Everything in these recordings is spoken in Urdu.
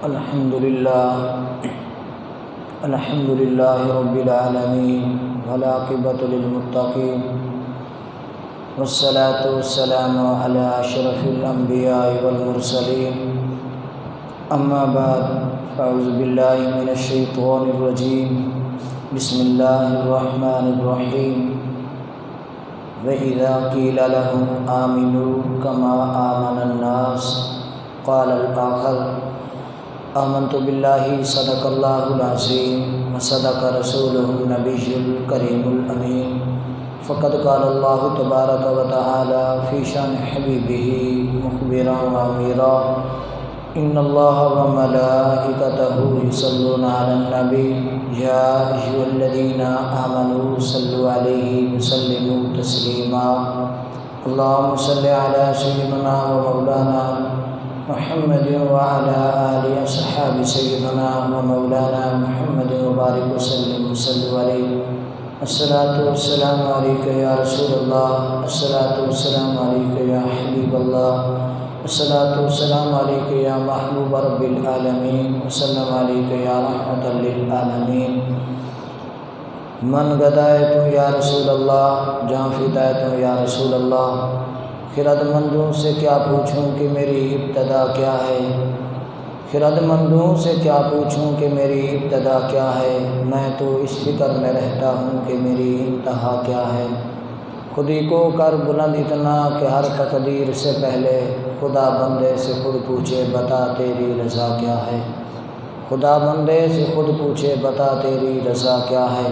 الحمد للہ رب العالمین والعاقبۃ للمتقین والصلاة والسلام علی اشرف الانبیاء والمرسلین اما بعد فاعوذ باللہ من الشیطان الرجیم بسم اللہ الرحمن الرحیم وَإِذَا قِيلَ لَهُمْ آمِنُوا كَمَا آمَنَ النَّاسُ قَالَ الْآخَرُ آمنت باللہ صدق اللہ العظیم وصدق رسولہ النبی الکریم الامین فقد قال اللہ تبارک وتعالی فی شان حبیبہ مخبرا وامرا ان اللہ وملائکتہ یصلون علی النبی یا ایھا الذین آمنوا صلوا علیہ وسلموا تسلیما اللہم صل علی سیدنا ومولانا محمد وعلى آل اصحاب سيدنا ومولانا محمد وبارك وسلم صلوا عليه الصلاة والسلام عليك يا رسول الله الصلاة والسلام عليك يا حبيب الله الصلاة والسلام عليك يا محبوب رب العالمين وسلم عليك يا رحمة للعالمين من غدایت یا رسول اللہ جہاں فدایت یا رسول اللہ خرد مندوں سے کیا پوچھوں کہ میری ابتدا کیا ہے خرد مندوں سے کیا پوچھوں کہ میری ابتدا کیا ہے میں تو اس فکر میں رہتا ہوں کہ میری انتہا کیا ہے خودی کو کر بلند اتنا کہ ہر تقدیر سے پہلے خدا بندے سے خود پوچھے بتا تیری رضا کیا ہے خدا بندے سے خود پوچھے بتا تیری رضا کیا ہے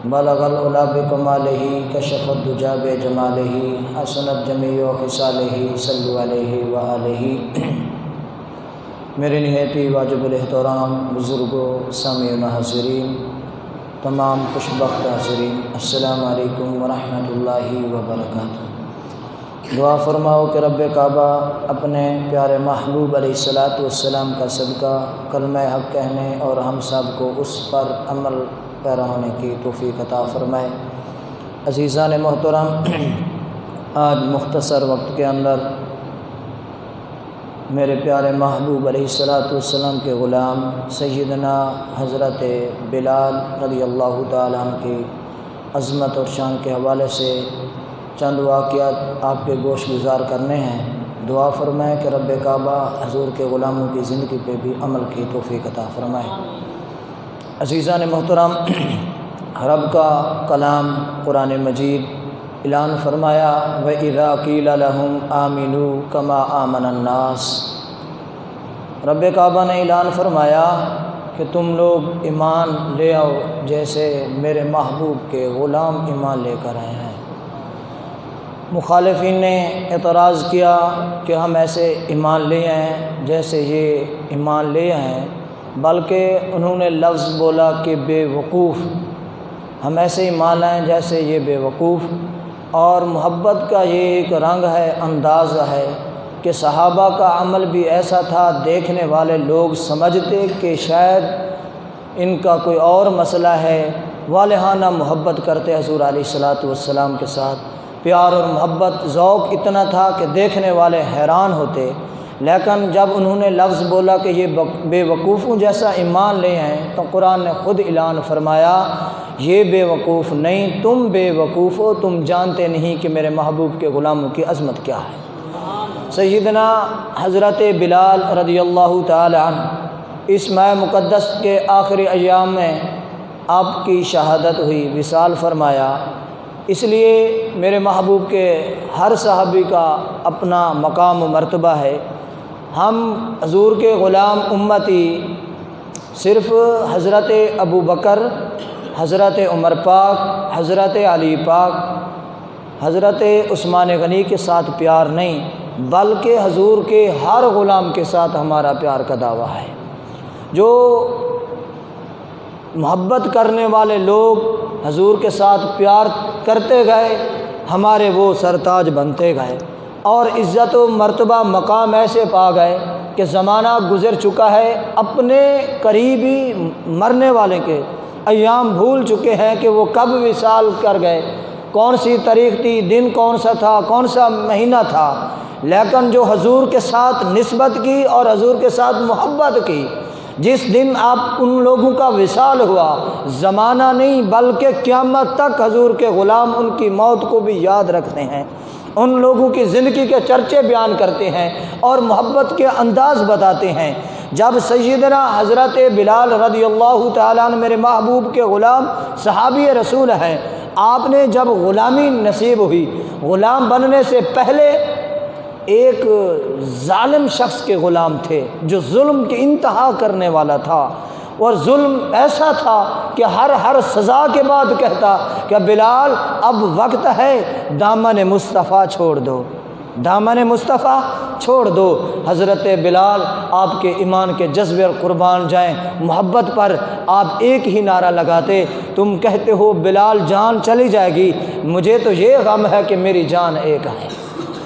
بلغ العلا بکمالہ کشف الدجی بجمالہ حسنت جمیع خصالہ صلوا علیہ وآلہ میرے نہایتی واجب الاحترام بزرگوں سامعین حاضرین تمام خوشبخت حاضرین السلام علیکم ورحمۃ اللہ وبرکاتہ دعا فرماؤ کہ رب کعبہ اپنے پیارے محبوب علیہ السلام کا صدقہ کلمہ حق کہنے اور ہم سب کو اس پر عمل پیرا ہونے کی توفیق عطا فرمائے عزیزان محترم آج مختصر وقت کے اندر میرے پیارے محبوب علیہ السلام کے غلام سیدنا حضرت بلال رضی اللہ تعالیٰ عنہ کی عظمت اور شان کے حوالے سے چند واقعات آپ کے گوش گزار کرنے ہیں دعا فرمائیں کہ رب کعبہ حضور کے غلاموں کی زندگی پہ بھی عمل کی توفیق عطا فرمائے عزیزان محترم رب کا کلام قرآن مجید اعلان فرمایا وَإِذَا قِيلَ لَهُمْ آمِنُوا كَمَا آمَنَ النَّاسُ رب کعبہ نے اعلان فرمایا کہ تم لوگ ایمان لے آؤ جیسے میرے محبوب کے غلام ایمان لے کر آئے ہیں مخالفین نے اعتراض کیا کہ ہم ایسے ایمان لے آئے جیسے یہ ایمان لے آئے بلکہ انہوں نے لفظ بولا کہ بے وقوف ہم ایسے ایمان لائیں جیسے یہ بے وقوف اور محبت کا یہ ایک رنگ ہے انداز ہے کہ صحابہ کا عمل بھی ایسا تھا دیکھنے والے لوگ سمجھتے کہ شاید ان کا کوئی اور مسئلہ ہے والہانہ محبت کرتے حضور علیہ السلام کے ساتھ پیار اور محبت ذوق اتنا تھا کہ دیکھنے والے حیران ہوتے لیکن جب انہوں نے لفظ بولا کہ یہ بے وقوفوں جیسا ایمان لے آئیں تو قرآن نے خود اعلان فرمایا یہ بے وقوف نہیں تم بے وقوف ہو تم جانتے نہیں کہ میرے محبوب کے غلاموں کی عظمت کیا ہے سیدنا حضرت بلال رضی اللہ تعالی عنہ اس ماہ مقدس کے آخری ایام میں آپ کی شہادت ہوئی وصال فرمایا اس لیے میرے محبوب کے ہر صحابی کا اپنا مقام و مرتبہ ہے ہم حضور کے غلام امتی صرف حضرت ابو بکر حضرت عمر پاک حضرت علی پاک حضرت عثمان غنی کے ساتھ پیار نہیں بلکہ حضور کے ہر غلام کے ساتھ ہمارا پیار کا دعویٰ ہے جو محبت کرنے والے لوگ حضور کے ساتھ پیار کرتے گئے ہمارے وہ سرتاج بنتے گئے اور عزت و مرتبہ مقام ایسے پا گئے کہ زمانہ گزر چکا ہے اپنے قریبی مرنے والے کے ایام بھول چکے ہیں کہ وہ کب وصال کر گئے کون سی تاریخ تھی دن کون سا تھا کون سا مہینہ تھا لیکن جو حضور کے ساتھ نسبت کی اور حضور کے ساتھ محبت کی جس دن آپ ان لوگوں کا وصال ہوا، زمانہ نہیں بلکہ قیامت تک حضور کے غلام ان کی موت کو بھی یاد رکھتے ہیں، ان لوگوں کی زندگی کے چرچے بیان کرتے ہیں اور محبت کے انداز بتاتے ہیں۔ جب سیدنا حضرت بلال رضی اللہ تعالیٰ عنہ میرے محبوب کے غلام صحابی رسول ہیں، آپ نے جب غلامی نصیب ہوئی، غلام بننے سے پہلے ایک ظالم شخص کے غلام تھے جو ظلم کی انتہا کرنے والا تھا، اور ظلم ایسا تھا کہ ہر سزا کے بعد کہتا کہ بلال اب وقت ہے دامن مصطفیٰ چھوڑ دو، دامن مصطفیٰ چھوڑ دو۔ حضرت بلال آپ کے ایمان کے جذبے اور قربان جائیں، محبت پر آپ ایک ہی نعرہ لگاتے، تم کہتے ہو بلال جان چلی جائے گی، مجھے تو یہ غم ہے کہ میری جان ایک ہے،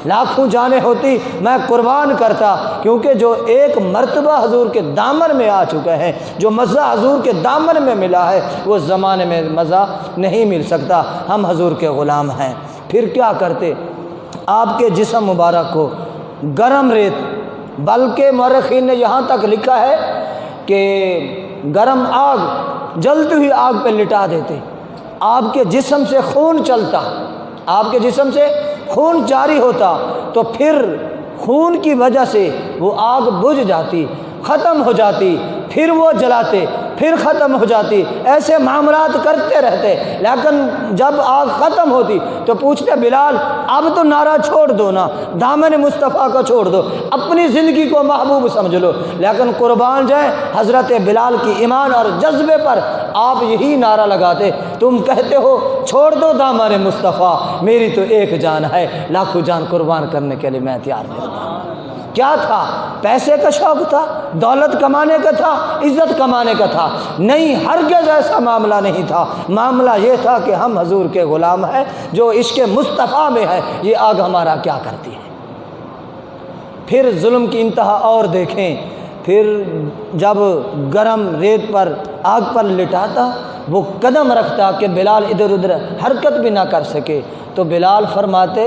لاکھوں جانیں ہوتی میں قربان کرتا، کیونکہ جو ایک مرتبہ حضور کے دامن میں آ چکے ہیں، جو مزہ حضور کے دامن میں ملا ہے وہ زمانے میں مزہ نہیں مل سکتا۔ ہم حضور کے غلام ہیں۔ پھر کیا کرتے؟ آپ کے جسم مبارک کو گرم ریت، بلکہ مورخین نے یہاں تک لکھا ہے کہ گرم آگ، جلتی ہوئی آگ پہ لٹا دیتے، آپ کے جسم سے خون چلتا، آپ کے جسم سے خون جاری ہوتا، تو پھر خون کی وجہ سے وہ آگ بجھ جاتی، ختم ہو جاتی، پھر وہ جلاتے، پھر ختم ہو جاتی، ایسے معاملات کرتے رہتے، لیکن جب آگ ختم ہوتی تو پوچھتے بلال اب تو نعرہ چھوڑ دو نا، دامن مصطفیٰ کو چھوڑ دو، اپنی زندگی کو محبوب سمجھ لو۔ لیکن قربان جائیں حضرت بلال کی ایمان اور جذبے پر آپ یہی نعرہ لگاتے، تم کہتے ہو چھوڑ دو دامن مصطفیٰ، میری تو ایک جان ہے، لاکھوں جان قربان کرنے کے لیے میں تیار ہوں۔ کیا تھا؟ پیسے کا شوق تھا، دولت کمانے کا تھا، عزت کمانے کا تھا؟ نہیں، ہرگز ایسا معاملہ نہیں تھا۔ معاملہ یہ تھا کہ ہم حضور کے غلام ہیں، جو عشق مصطفیٰ میں ہے، یہ آگ ہمارا کیا کرتی ہے۔ پھر ظلم کی انتہا اور دیکھیں، پھر جب گرم ریت پر آگ پر لٹاتا، وہ قدم رکھتا کہ بلال ادھر ادھر حرکت بھی نہ کر سکے، تو بلال فرماتے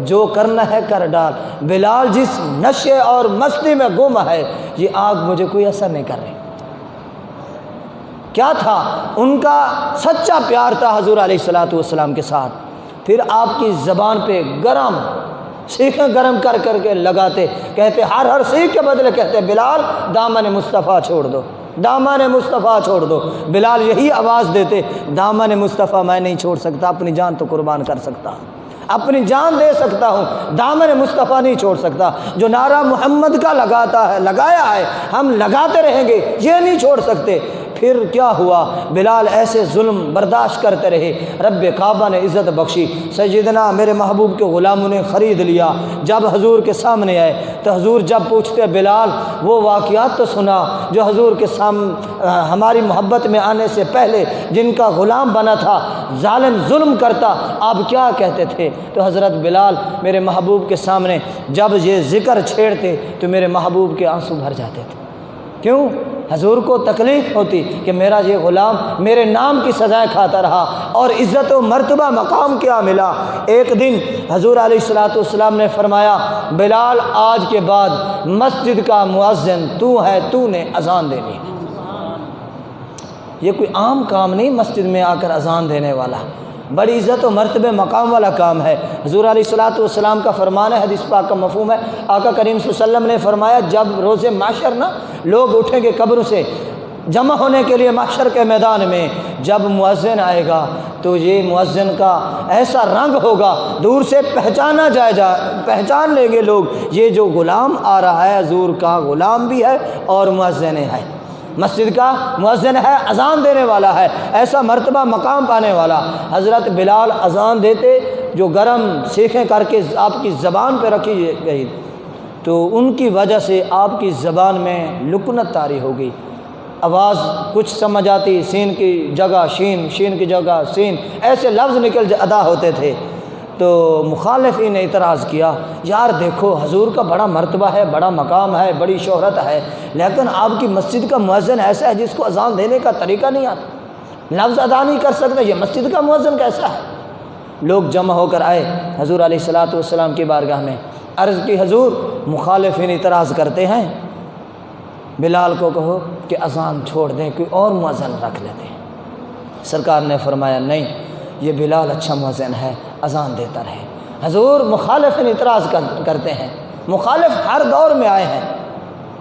جو کرنا ہے کر ڈال، بلال جس نشے اور مستی میں گم ہے، یہ آگ مجھے کوئی اثر نہیں کر رہی۔ کیا تھا؟ ان کا سچا پیار تھا حضور علیہ الصلوۃ والسلام کے ساتھ۔ پھر آپ کی زبان پہ گرم سیخیں گرم کر کر کے لگاتے، کہتے ہر سیخ کے بدلے کہتے بلال دامن مصطفیٰ چھوڑ دو، دامن مصطفیٰ چھوڑ دو۔ بلال یہی آواز دیتے، دامن مصطفیٰ میں نہیں چھوڑ سکتا، اپنی جان تو قربان کر سکتا ہوں، اپنی جان دے سکتا ہوں، دامن مصطفیٰ نہیں چھوڑ سکتا۔ جو نعرہ محمد کا لگایا ہے ہم لگاتے رہیں گے، یہ نہیں چھوڑ سکتے۔ پھر کیا ہوا؟ بلال ایسے ظلم برداشت کرتے رہے، رب کعبہ نے عزت بخشی، سیدنا میرے محبوب کے غلاموں نے خرید لیا۔ جب حضور کے سامنے آئے تو حضور جب پوچھتے بلال وہ واقعات تو سنا جو حضور کے سامنے ہماری محبت میں آنے سے پہلے جن کا غلام بنا تھا، ظالم ظلم کرتا، آپ کیا کہتے تھے؟ تو حضرت بلال میرے محبوب کے سامنے جب یہ ذکر چھیڑتے تو میرے محبوب کے آنسو بھر جاتے تھے۔ کیوں؟ حضور کو تکلیف ہوتی کہ میرا یہ غلام میرے نام کی سزائیں کھاتا رہا، اور عزت و مرتبہ مقام کیا ملا۔ ایک دن حضور علیہ الصلوۃ والسلام نے فرمایا بلال آج کے بعد مسجد کا مؤذن تو ہے، تو نے اذان دینی ہے۔ یہ کوئی عام کام نہیں، مسجد میں آ کر اذان دینے والا بڑی عزت و مرتبہ مقام والا کام ہے۔ حضور علیہ الصلوۃ والسلام کا فرمان ہے، حدیث پاک کا مفہوم ہے، آقا کریم صلی اللہ علیہ وسلم نے فرمایا جب روز محشر نا لوگ اٹھیں گے قبر سے جمع ہونے کے لیے محشر کے میدان میں، جب مؤذن آئے گا تو یہ مؤذن کا ایسا رنگ ہوگا دور سے پہچان لیں گے لوگ، یہ جو غلام آ رہا ہے حضور کا غلام بھی ہے اور مؤذن ہے، مسجد کا مؤذن ہے، اذان دینے والا ہے، ایسا مرتبہ مقام پانے والا۔ حضرت بلال اذان دیتے، جو گرم سیخیں کر کے آپ کی زبان پہ رکھی گئی، تو ان کی وجہ سے آپ کی زبان میں لکنت طاری ہو گئی، آواز کچھ سمجھ آتی، سین کی جگہ شین، شین کی جگہ سین، ایسے لفظ نکل ادا ہوتے تھے۔ تو مخالفین نے اعتراض کیا، یار دیکھو حضور کا بڑا مرتبہ ہے، بڑا مقام ہے، بڑی شہرت ہے، لیکن آپ کی مسجد کا مؤذن ایسا ہے جس کو اذان دینے کا طریقہ نہیں آتا، لفظ ادا نہیں کر سکتا، یہ مسجد کا مؤذن کیسا ہے؟ لوگ جمع ہو کر آئے حضور علیہ الصلوۃ والسلام کی بارگاہ میں، عرض کی حضور مخالفین اعتراض کرتے ہیں، بلال کو کہو کہ اذان چھوڑ دیں، کوئی اور مؤذن رکھ لیتے ہیں۔ سرکار نے فرمایا نہیں، یہ بلال اچھا مؤذن ہے، اذان دیتا رہے۔ حضور مخالفین اعتراض کرتے ہیں، مخالف ہر دور میں آئے ہیں،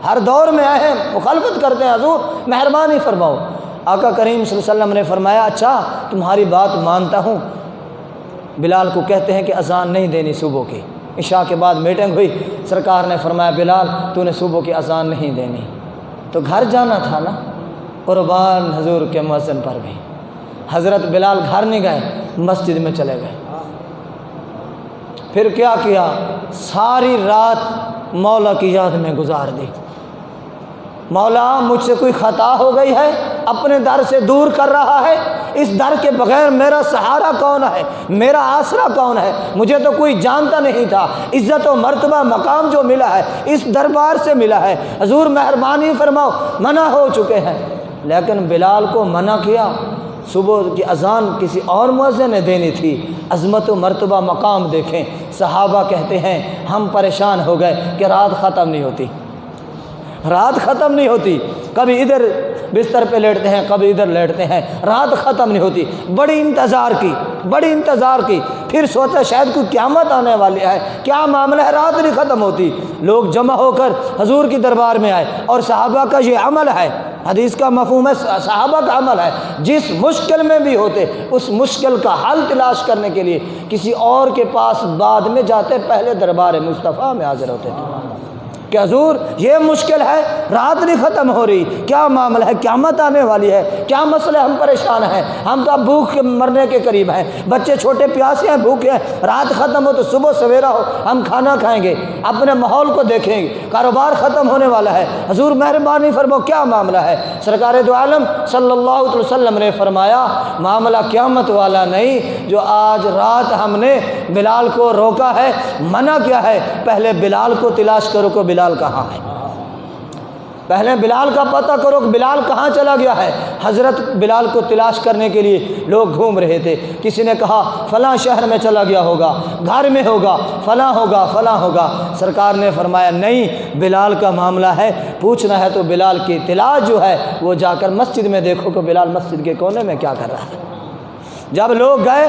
ہر دور میں آئے ہیں، مخالفت کرتے ہیں، حضور مہربانی فرماؤ۔ آقا کریم صلی اللہ علیہ وسلم نے فرمایا اچھا تمہاری بات مانتا ہوں۔ بلال کو کہتے ہیں کہ اذان نہیں دینی صبح کی، عشاء کے بعد میٹنگ ہوئی، سرکار نے فرمایا بلال تو نے صبح کی اذان نہیں دینی، تو گھر جانا تھا نا، قربان حضور کے مؤذن پر بھی۔ حضرت بلال گھر نہیں گئے، مسجد میں چلے گئے۔ پھر کیا کیا؟ ساری رات مولا کی یاد میں گزار دی۔ مولا مجھ سے کوئی خطا ہو گئی ہے، اپنے در سے دور کر رہا ہے، اس در کے بغیر میرا سہارا کون ہے، میرا آسرا کون ہے؟ مجھے تو کوئی جانتا نہیں تھا، عزت و مرتبہ مقام جو ملا ہے اس دربار سے ملا ہے، حضور مہربانی فرماؤ، منع ہو چکے ہیں۔ لیکن بلال کو منع کیا، صبح کی اذان کسی اور مؤذن نے دینی تھی۔ عظمت و مرتبہ مقام دیکھیں، صحابہ کہتے ہیں ہم پریشان ہو گئے کہ رات ختم نہیں ہوتی، رات ختم نہیں ہوتی، کبھی ادھر بستر پہ لیٹتے ہیں کبھی ادھر لیٹتے ہیں، رات ختم نہیں ہوتی۔ بڑی انتظار کی، پھر سوچا شاید کوئی قیامت آنے والی ہے، کیا معاملہ ہے، رات نہیں ختم ہوتی۔ لوگ جمع ہو کر حضور کی دربار میں آئے، اور صحابہ کا یہ عمل ہے، حدیث کا مفہوم ہے صحابہ کا عمل ہے، جس مشکل میں بھی ہوتے اس مشکل کا حل تلاش کرنے کے لیے کسی اور کے پاس بعد میں جاتے، پہلے دربار مصطفیٰ میں حاضر ہوتے تھے کہ حضور یہ مشکل ہے، رات نہیں ختم ہو رہی، کیا معاملہ ہے، قیامت آنے والی ہے، کیا مسئلہ، ہم پریشان ہیں، ہم تو اب بھوک کے مرنے کے قریب ہیں، بچے چھوٹے پیاسے ہیں، بھوکے ہیں، رات ختم ہو تو صبح سویرا ہو ہم کھانا کھائیں گے، اپنے ماحول کو دیکھیں گے، کاروبار ختم ہونے والا ہے، حضور مہربانی فرماؤ کیا معاملہ ہے؟ سرکار دو عالم صلی اللہ علیہ وسلم نے فرمایا معاملہ قیامت والا نہیں، جو آج رات ہم نے بلال کو روکا ہے، منع کیا ہے، پہلے بلال کو تلاش کرو کہ بلال کہاں ہے، پہلے بلال کا پتہ کرو کہ بلال کہاں چلا گیا ہے۔ حضرت بلال کو تلاش کرنے کے لیے لوگ گھوم رہے تھے، کسی نے کہا فلاں شہر میں چلا گیا ہوگا، گھر میں ہوگا، فلاں ہوگا۔ سرکار نے فرمایا نہیں، بلال کا معاملہ ہے، پوچھنا ہے تو بلال کی تلاش جو ہے وہ جا کر مسجد میں دیکھو کہ بلال مسجد کے کونے میں کیا کر رہا ہے۔ جب لوگ گئے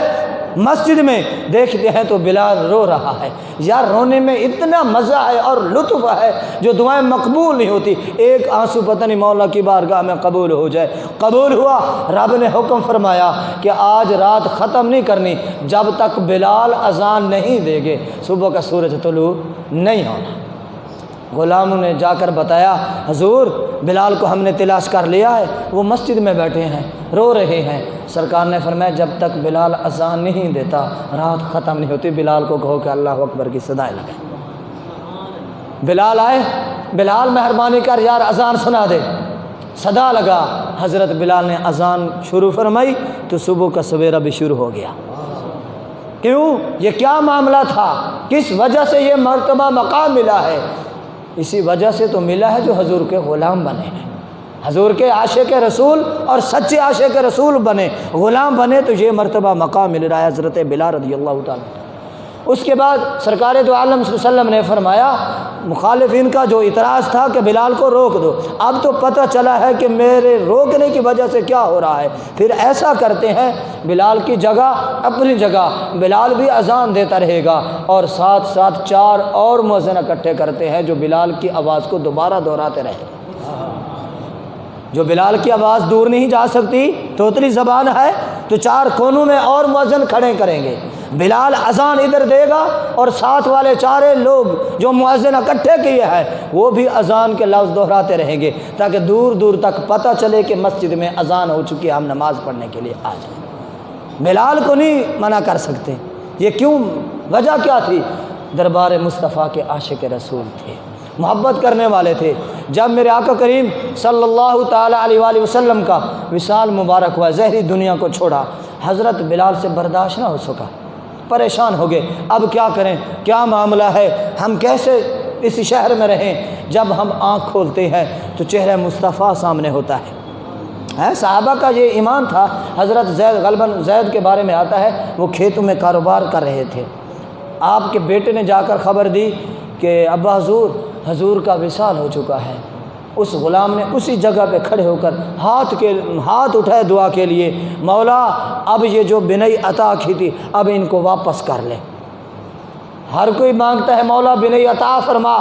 مسجد میں دیکھتے ہیں تو بلال رو رہا ہے، یار رونے میں اتنا مزہ ہے اور لطف ہے جو دعائیں مقبول نہیں ہوتی، ایک آنسو پتہ نہیں مولا کی بارگاہ میں قبول ہو جائے۔ قبول ہوا، رب نے حکم فرمایا کہ آج رات ختم نہیں کرنی جب تک بلال اذان نہیں دے گے، صبح کا سورج طلوع نہیں ہونا۔ غلاموں نے جا کر بتایا حضور بلال کو ہم نے تلاش کر لیا ہے، وہ مسجد میں بیٹھے ہیں، رو رہے ہیں۔ سرکار نے فرمایا جب تک بلال اذان نہیں دیتا رات ختم نہیں ہوتی، بلال کو کہو کہ اللہ اکبر کی صدائیں لگائیں۔ بلال آئے، بلال مہربانی کر یار اذان سنا دے، صدا لگا، حضرت بلال نے اذان شروع فرمائی تو صبح کا سویرا بھی شروع ہو گیا۔ کیوں؟ یہ کیا معاملہ تھا، کس وجہ سے یہ مرتبہ مقام ملا ہے؟ اسی وجہ سے تو ملا ہے جو حضور کے غلام بنے ہیں، حضور کے عاشق رسول اور سچے عاشق رسول بنے، غلام بنے تو یہ مرتبہ مقام مل رہا ہے حضرت بلال رضی اللہ تعالیٰ۔ اس کے بعد سرکار دو عالم صلی اللہ علیہ وسلم نے فرمایا مخالفین کا جو اعتراض تھا کہ بلال کو روک دو، اب تو پتہ چلا ہے کہ میرے روکنے کی وجہ سے کیا ہو رہا ہے، پھر ایسا کرتے ہیں بلال کی جگہ اپنی جگہ بلال بھی اذان دیتا رہے گا، اور ساتھ ساتھ 4 اور مؤذن اکٹھے کرتے ہیں جو بلال کی آواز کو دوبارہ دہراتے رہے۔ جو بلال کی آواز دور نہیں جا سکتی، توتلی زبان ہے، تو 4 کونوں میں اور مؤذن کھڑے کریں گے، بلال اذان ادھر دے گا اور ساتھ والے 4 لوگ جو مؤذن اکٹھے کیے ہیں وہ بھی اذان کے لفظ دہراتے رہیں گے تاکہ دور دور تک پتہ چلے کہ مسجد میں اذان ہو چکی ہے، ہم نماز پڑھنے کے لیے آ جائیں۔ بلال کو نہیں منع کر سکتے، یہ کیوں، وجہ کیا تھی؟ دربار مصطفیٰ کے عاشق رسول تھے، محبت کرنے والے تھے۔ جب میرے آقا کریم صلی اللہ تعالیٰ علیہ وآلہ وسلم کا وصال مبارک ہوا، زہری دنیا کو چھوڑا، حضرت بلال سے برداشت نہ ہو سکا، پریشان ہو گئے، اب کیا کریں، کیا معاملہ ہے، ہم کیسے اس شہر میں رہیں؟ جب ہم آنکھ کھولتے ہیں تو چہرہ مصطفیٰ سامنے ہوتا ہے۔ صحابہ کا یہ ایمان تھا۔ حضرت زید، غالباً زید کے بارے میں آتا ہے، وہ کھیتوں میں کاروبار کر رہے تھے، آپ کے بیٹے نے جا کر خبر دی کہ ابا حضور کا وصال ہو چکا ہے، اس غلام نے اسی جگہ پہ کھڑے ہو کر ہاتھ اٹھائے دعا کے لیے، مولا اب یہ جو بنائی عطا کی تھی اب ان کو واپس کر لے۔ ہر کوئی مانگتا ہے مولا بنائی عطا فرما،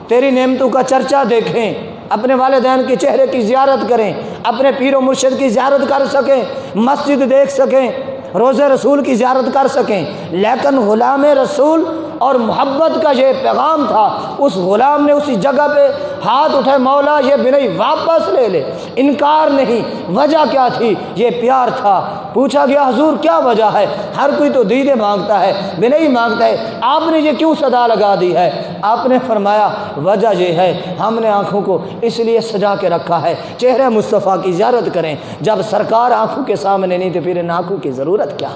تیری نعمتوں کا چرچا دیکھیں، اپنے والدین کے چہرے کی زیارت کریں، اپنے پیر و مرشد کی زیارت کر سکیں، مسجد دیکھ سکیں، روضہ رسول کی زیارت کر سکیں۔ لیکن غلام رسول اور محبت کا یہ پیغام تھا، اس غلام نے اسی جگہ پہ ہاتھ اٹھائے، مولا یہ بنائی واپس لے لے۔ انکار نہیں، وجہ کیا تھی؟ یہ پیار تھا۔ پوچھا گیا حضور کیا وجہ ہے؟ ہر کوئی تو دیدے مانگتا ہے، بنائی مانگتا ہے، آپ نے یہ کیوں صدا لگا دی ہے؟ آپ نے فرمایا وجہ یہ ہے، ہم نے آنکھوں کو اس لیے سجا کے رکھا ہے چہرہ مصطفیٰ کی زیارت کریں، جب سرکار آنکھوں کے سامنے نہیں تو پھر ان آنکھوں کی ضرورت کیا؟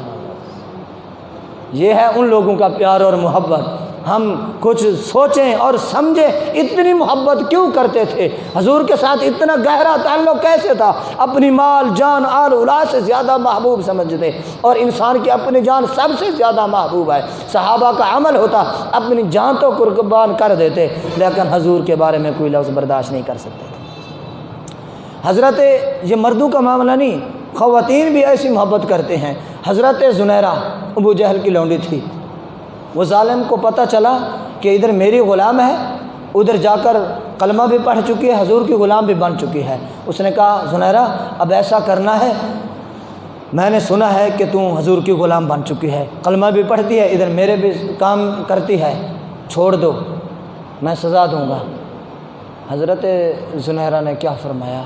یہ ہے ان لوگوں کا پیار اور محبت۔ ہم کچھ سوچیں اور سمجھیں، اتنی محبت کیوں کرتے تھے؟ حضور کے ساتھ اتنا گہرا تعلق کیسے تھا؟ اپنی مال جان آل اولاد سے زیادہ محبوب سمجھتے، اور انسان کی اپنی جان سب سے زیادہ محبوب ہے۔ صحابہ کا عمل ہوتا اپنی جان تو قربان کر دیتے، لیکن حضور کے بارے میں کوئی لفظ برداشت نہیں کر سکتے تھے۔ حضرت، یہ مردوں کا معاملہ نہیں، خواتین بھی ایسی محبت کرتے ہیں۔ حضرت زنیرہ ابو جہل کی لونڈی تھی، وہ ظالم کو پتہ چلا کہ ادھر میری غلام ہے، ادھر جا کر کلمہ بھی پڑھ چکی ہے، حضور کی غلام بھی بن چکی ہے۔ اس نے کہا زنیرہ اب ایسا کرنا ہے، میں نے سنا ہے کہ تم حضور کی غلام بن چکی ہے، کلمہ بھی پڑھتی ہے، ادھر میرے بھی کام کرتی ہے، چھوڑ دو، میں سزا دوں گا۔ حضرت زنیرہ نے کیا فرمایا؟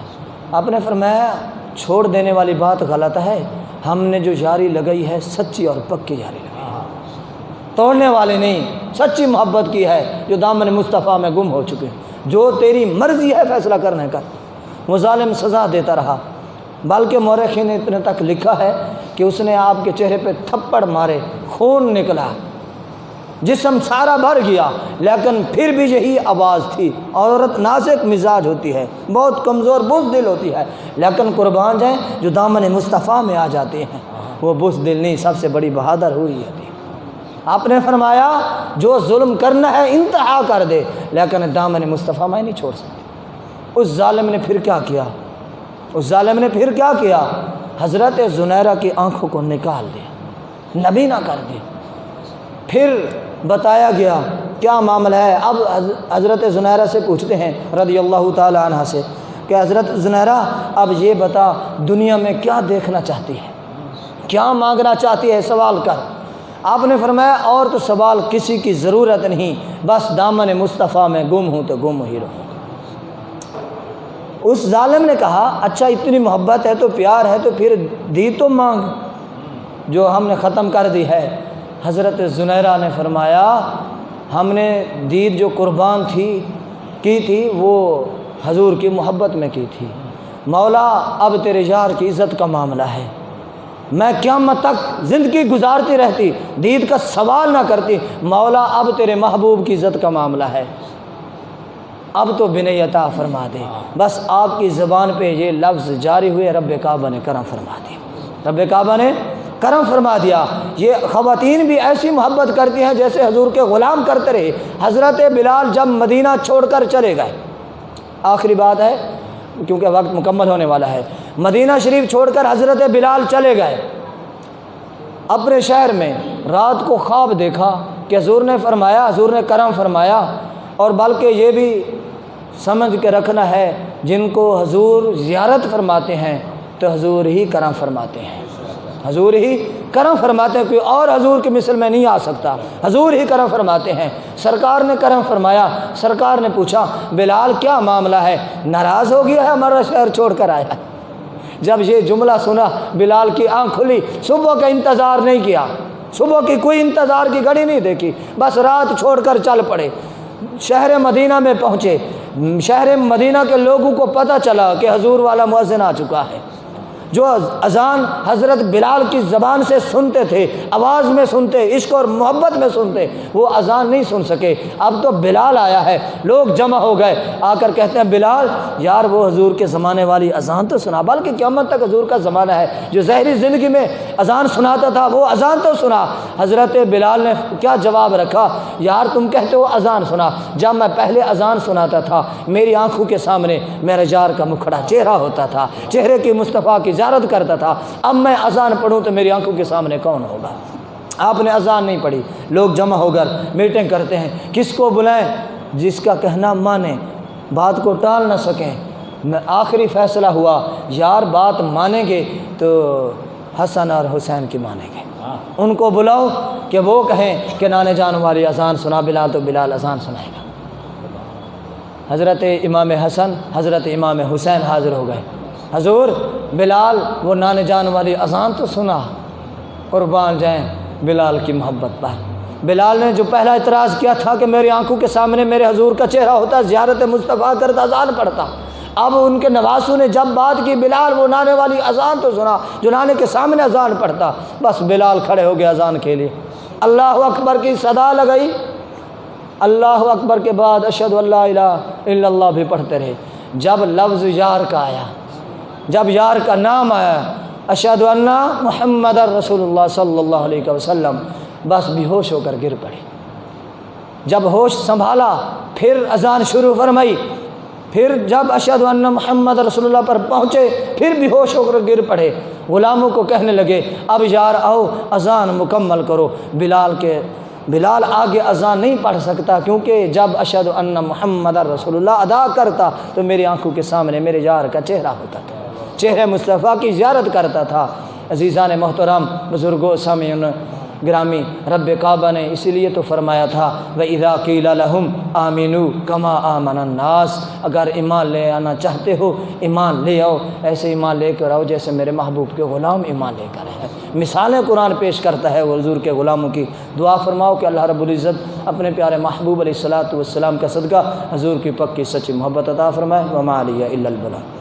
آپ نے فرمایا چھوڑ دینے والی بات غلط ہے، ہم نے جو یاری لگائی ہے سچی اور پکی یاری لگائی ہے، توڑنے والے نہیں، سچی محبت کی ہے، جو دامن مصطفیٰ میں گم ہو چکے، جو تیری مرضی ہے فیصلہ کرنے کا۔ وہ ظالم سزا دیتا رہا، بلکہ مورخین نے اتنے تک لکھا ہے کہ اس نے آپ کے چہرے پہ تھپڑ مارے، خون نکلا، جسم سارا بھر گیا، لیکن پھر بھی یہی آواز تھی۔ عورت نازک مزاج ہوتی ہے، بہت کمزور بزدل ہوتی ہے، لیکن قربان جائیں جو دامن مصطفیٰ میں آ جاتے ہیں وہ بزدل نہیں، سب سے بڑی بہادر ہوئی ہوتی ہے۔ آپ نے فرمایا جو ظلم کرنا ہے انتہا کر دے، لیکن دامن مصطفیٰ میں نہیں چھوڑ سکتے۔ اس ظالم نے پھر کیا کیا؟ حضرت زنیرہ کی آنکھوں کو نکال دیا، نبینا کر دیا۔ پھر بتایا گیا کیا معاملہ ہے۔ اب حضرت زنیرہ سے پوچھتے ہیں رضی اللہ تعالی عنہ سے کہ حضرت زنیرہ اب یہ بتا دنیا میں کیا دیکھنا چاہتی ہے، کیا مانگنا چاہتی ہے، سوال کر۔ آپ نے فرمایا اور تو سوال کسی کی ضرورت نہیں، بس دامن مصطفیٰ میں گم ہوں تو گم ہی رہوں۔ اس ظالم نے کہا اچھا اتنی محبت ہے تو پیار ہے تو پھر دید تو مانگ جو ہم نے ختم کر دی ہے۔ حضرت زنیرہ نے فرمایا ہم نے دید جو قربان کی تھی وہ حضور کی محبت میں کی تھی، مولا اب تیرے یار کی عزت کا معاملہ ہے، میں قیامت تک زندگی گزارتی رہتی دید کا سوال نہ کرتی، مولا اب تیرے محبوب کی عزت کا معاملہ ہے، اب تو بنائی عطا فرما دے۔ بس آپ کی زبان پہ یہ لفظ جاری ہوئے، رب کعبہ نے کرم فرما دیا، رب کعبہ نے کرم فرما دیا۔ یہ خواتین بھی ایسی محبت کرتی ہیں جیسے حضور کے غلام کرتے رہے۔ حضرت بلال جب مدینہ چھوڑ کر چلے گئے، آخری بات ہے کیونکہ وقت مکمل ہونے والا ہے، مدینہ شریف چھوڑ کر حضرت بلال چلے گئے اپنے شہر میں، رات کو خواب دیکھا کہ حضور نے فرمایا، حضور نے کرم فرمایا، اور بلکہ یہ بھی سمجھ کے رکھنا ہے جن کو حضور زیارت فرماتے ہیں تو حضور ہی کرم فرماتے ہیں، حضور ہی کرم فرماتے ہیں، کوئی اور حضور کی مثل میں نہیں آ سکتا، حضور ہی کرم فرماتے ہیں۔ سرکار نے کرم فرمایا، سرکار نے پوچھا بلال کیا معاملہ ہے، ناراض ہو گیا ہے ہمارا شہر چھوڑ کر آیا؟ جب یہ جملہ سنا بلال کی آنکھ کھلی، صبح کا انتظار نہیں کیا، صبح کی کوئی انتظار کی گھڑی نہیں دیکھی، بس رات چھوڑ کر چل پڑے، شہر مدینہ میں پہنچے۔ شہر مدینہ کے لوگوں کو پتہ چلا کہ حضور والا مؤذن آ چکا ہے، جو اذان حضرت بلال کی زبان سے سنتے تھے، آواز میں سنتے، عشق اور محبت میں سنتے، وہ اذان نہیں سن سکے۔ اب تو بلال آیا ہے، لوگ جمع ہو گئے، آ کر کہتے ہیں بلال یار وہ حضور کے زمانے والی اذان تو سنا، بلکہ قیامت تک حضور کا زمانہ ہے، جو ظاہری زندگی میں اذان سناتا تھا وہ اذان تو سنا۔ حضرت بلال نے کیا جواب رکھا، یار تم کہتے ہو اذان سنا، جب میں پہلے اذان سناتا تھا میری آنکھوں کے سامنے میرے یار کا مکھڑا چہرہ ہوتا تھا، چہرے کی مصطفیٰ کی زیارت کرتا تھا، اب میں اذان پڑھوں تو میری آنکھوں کے سامنے کون ہوگا؟ آپ نے اذان نہیں پڑھی، لوگ جمع ہو کر میٹنگ کرتے ہیں، کس کو بلائیں؟ جس کا کہنا مانیں، بات کو ٹال نہ سکیں۔ آخری فیصلہ ہوا یار بات مانیں گے تو حسن اور حسین کی مانیں گے، ان کو بلاؤ کہ وہ کہیں کہ نانے جان والی اذان سنا بلال تو بلال اذان سنائے گا۔ حضرت امام حسن حضرت امام حسین حاضر ہو گئے، حضور بلال وہ نانے جان والی اذان تو سنا، قربان جائیں بلال کی محبت پر۔ بلال نے جو پہلا اعتراض کیا تھا کہ میری آنکھوں کے سامنے میرے حضور کا چہرہ ہوتا، زیارت مصطفیٰ کرتا، اذان پڑھتا، اب ان کے نواسوں نے جب بات کی بلال وہ نانے والی اذان تو سنا، جو نانے کے سامنے اذان پڑھتا، بس بلال کھڑے ہو گئے اذان کے لیے، اللہ اکبر کی صدا لگئی، اللہ اکبر کے بعد اشہد ان لا الہ الا اللہ بھی پڑھتے رہے۔ جب لفظ یار کا آیا، جب یار کا نام آیا، اشہد ان محمد رسول اللہ صلی اللہ علیہ وسلم، بس بے ہوش ہو کر گر پڑے۔ جب ہوش سنبھالا پھر اذان شروع فرمائی، پھر جب اشہد ان محمد رسول اللہ پر پہنچے پھر بے ہوش ہو کر گر پڑے۔ غلاموں کو کہنے لگے اب یار آؤ اذان مکمل کرو۔ بلال آگے اذان نہیں پڑھ سکتا، کیونکہ جب اشہد ان محمد رسول اللہ ادا کرتا تو میری آنکھوں کے سامنے میرے یار کا چہرہ ہوتا تھا، چہرے مصطفیٰ کی زیارت کرتا تھا۔ عزیزان محترم، بزرگوں، سامعین گرامی، رب کعبہ نے اسی لیے تو فرمایا تھا وَإِذَا قِيلَ لَهُمْ آمِنُوا كَمَا آمَنَ النَّاسِ، اگر ایمان لے آنا چاہتے ہو ایمان لے آؤ، ایسے ایمان لے کر آؤ جیسے میرے محبوب کے غلام ایمان لے کر ہیں۔ مثالیں قرآن پیش کرتا ہے وہ حضور کے غلاموں کی۔ دعا فرماؤ کہ اللہ رب العزت اپنے پیارے محبوب علیہ الصلوۃ والسلام کا صدقہ حضور کی پکی سچی محبت عطا فرمائے۔ وَمَا عَلَيَّ إِلَّا الْبَلَاغُ۔